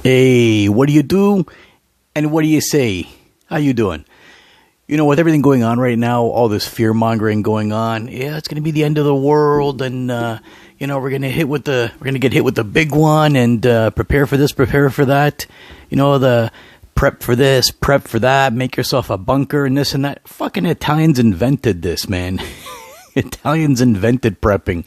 Hey, what do you do? And what do you say? How you doing? You know, with everything going on right now, all this fear mongering going on, yeah, it's gonna be the end of the world, and we're gonna get hit with the big one, and prepare for this, prepare for that. You know, the prep for this, prep for that, make yourself a bunker, and this and that. Fucking Italians invented this, man. Italians invented prepping.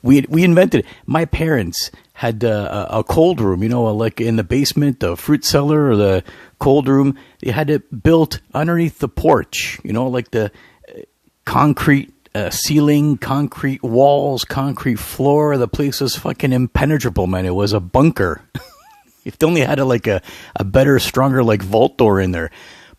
We invented it. My parents had a cold room, like in the basement, a fruit cellar or the cold room. They had it built underneath the porch, like the concrete ceiling, concrete walls, concrete floor. The place was fucking impenetrable, man. It was a bunker. If they only had a better, stronger vault door in there.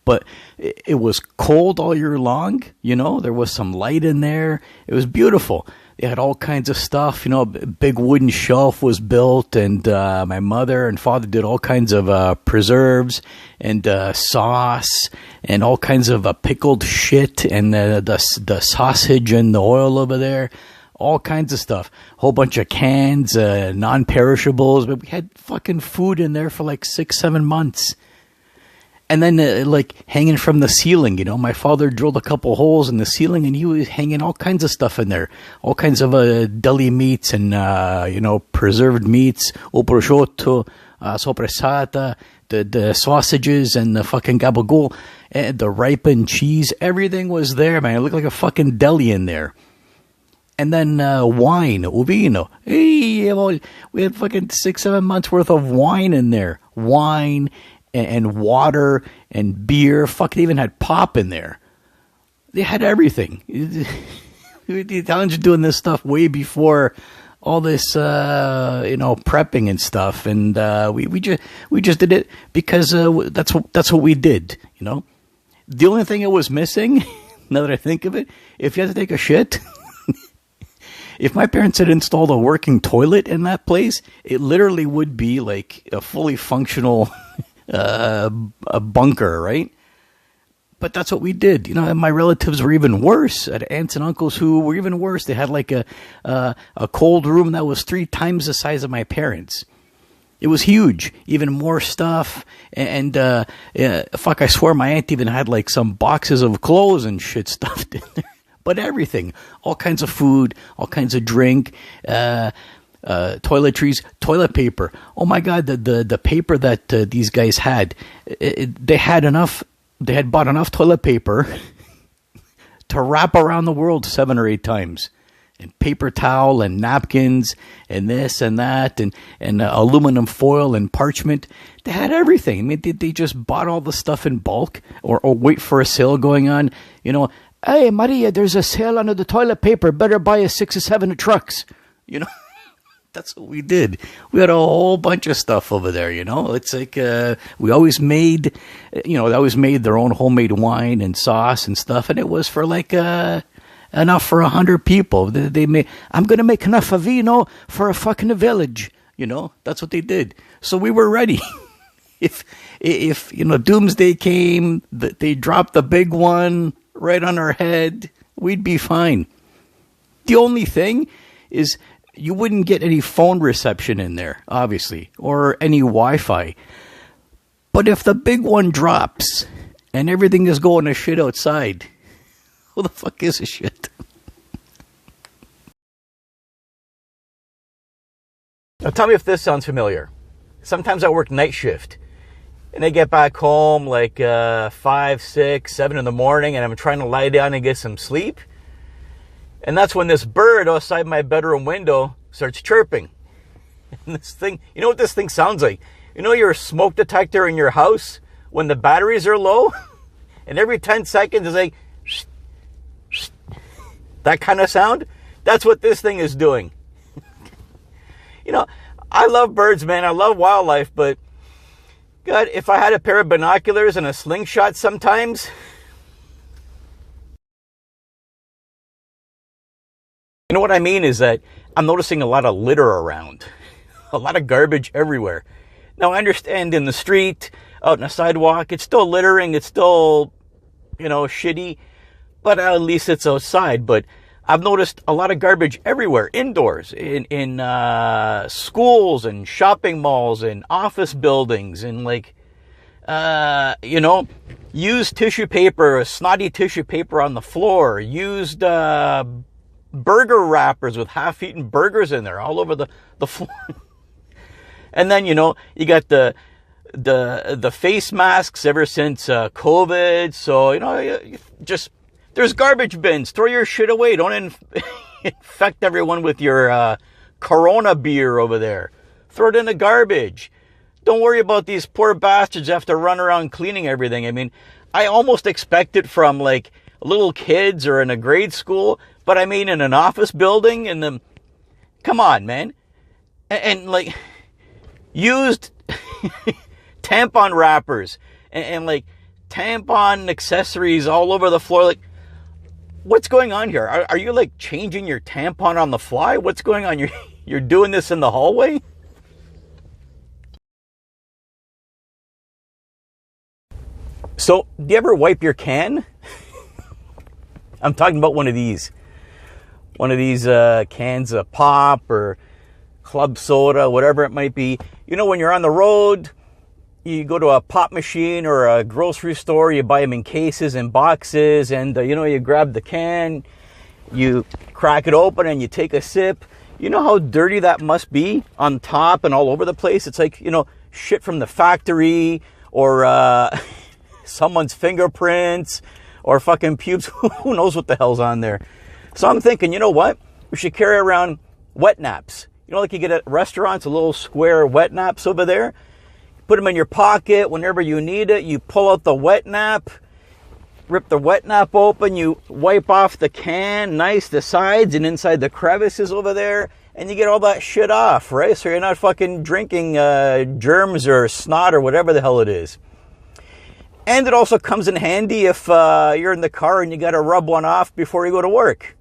But it was cold all year long, there was some light in there. It was beautiful. They had all kinds of stuff, a big wooden shelf was built, and my mother and father did all kinds of preserves and sauce and all kinds of pickled shit, and the sausage and the oil over there, all kinds of stuff. A whole bunch of cans, non-perishables, but we had fucking food in there for 6-7 months. And then, hanging from the ceiling, my father drilled a couple holes in the ceiling, and he was hanging all kinds of stuff in there. All kinds of deli meats and, preserved meats, o prosciutto, soppressata, the sausages and the fucking gabagool, and the ripened cheese. Everything was there, man. It looked like a fucking deli in there. And then wine, vino. Hey, we had fucking 6-7 months worth of wine in there. Wine and water and beer. Fuck, they even had pop in there. They had everything. The Italians are doing this stuff way before all this, prepping and stuff. And we just did it because that's what we did. The only thing it was missing, now that I think of it, if you had to take a shit. If my parents had installed a working toilet in that place, it literally would be like a fully functional a bunker, right? But that's what we did. And my relatives were even worse. I had aunts and uncles who were even worse. They had a cold room that was 3 times the size of my parents. It was huge. Even more stuff. And I swear my aunt even had some boxes of clothes and shit stuffed in there. But everything, all kinds of food, all kinds of drink, toiletries, toilet paper. Oh my God, the paper that these guys had, they had bought enough toilet paper to wrap around the world 7 or 8 times. And paper towel and napkins and this and that and aluminum foil and parchment. They had everything. I mean, they just bought all the stuff in bulk or wait for a sale going on, Hey, Maria, there's a sale under the toilet paper. Better buy a 6 or 7 trucks. That's what we did. We had a whole bunch of stuff over there, It's like we always made, they always made their own homemade wine and sauce and stuff. And it was for enough for 100 people. They made, I'm going to make enough of vino for a fucking village. That's what they did. So we were ready. If doomsday came, they dropped the big one right on our head, we'd be fine. The only thing is you wouldn't get any phone reception in there, obviously, or any Wi-Fi. But if the big one drops and everything is going to shit outside, who the fuck gives a shit? Now tell me if this sounds familiar. Sometimes I work night shift. And I get back home 5, 6, 7 in the morning, and I'm trying to lie down and get some sleep. And that's when this bird outside my bedroom window starts chirping. And this thing, you know what this thing sounds like? Your smoke detector in your house when the batteries are low? And every 10 seconds it's like, shh, shh, that kind of sound? That's what this thing is doing. I love birds, man. I love wildlife, but God, if I had a pair of binoculars and a slingshot sometimes. You know what I mean is that I'm noticing a lot of litter around. A lot of garbage everywhere. Now I understand in the street, out on the sidewalk, it's still littering, it's still, shitty. But at least it's outside. But I've noticed a lot of garbage everywhere, indoors, in schools and shopping malls and office buildings, and like, used tissue paper, snotty tissue paper on the floor, used burger wrappers with half-eaten burgers in there all over the floor. And then, you got the face masks ever since COVID. So, just, there's garbage bins. Throw your shit away. Don't infect everyone with your Corona beer over there. Throw it in the garbage. Don't worry about these poor bastards who have to run around cleaning everything. I mean, I almost expect it from like little kids or in a grade school, but I mean in an office building come on, man. And like used tampon wrappers and like tampon accessories all over the floor. Like, what's going on here? Are you like changing your tampon on the fly? What's going on? You're doing this in the hallway? So, do you ever wipe your can? I'm talking about one of these cans of pop or club soda, whatever it might be. When you're on the road, you go to a pop machine or a grocery store, you buy them in cases and boxes, and you grab the can, you crack it open and you take a sip. You know how dirty that must be on top and all over the place? It's like, shit from the factory or someone's fingerprints or fucking pubes. Who knows what the hell's on there? So I'm thinking, you know what? We should carry around wet naps. Like you get at restaurants, a little square wet naps over there. Put them in your pocket whenever you need it. You pull out the wet nap, rip the wet nap open, you wipe off the can, the sides and inside the crevices over there, and you get all that shit off, right? So you're not fucking drinking germs or snot or whatever the hell it is. And it also comes in handy if you're in the car and you got to rub one off before you go to work.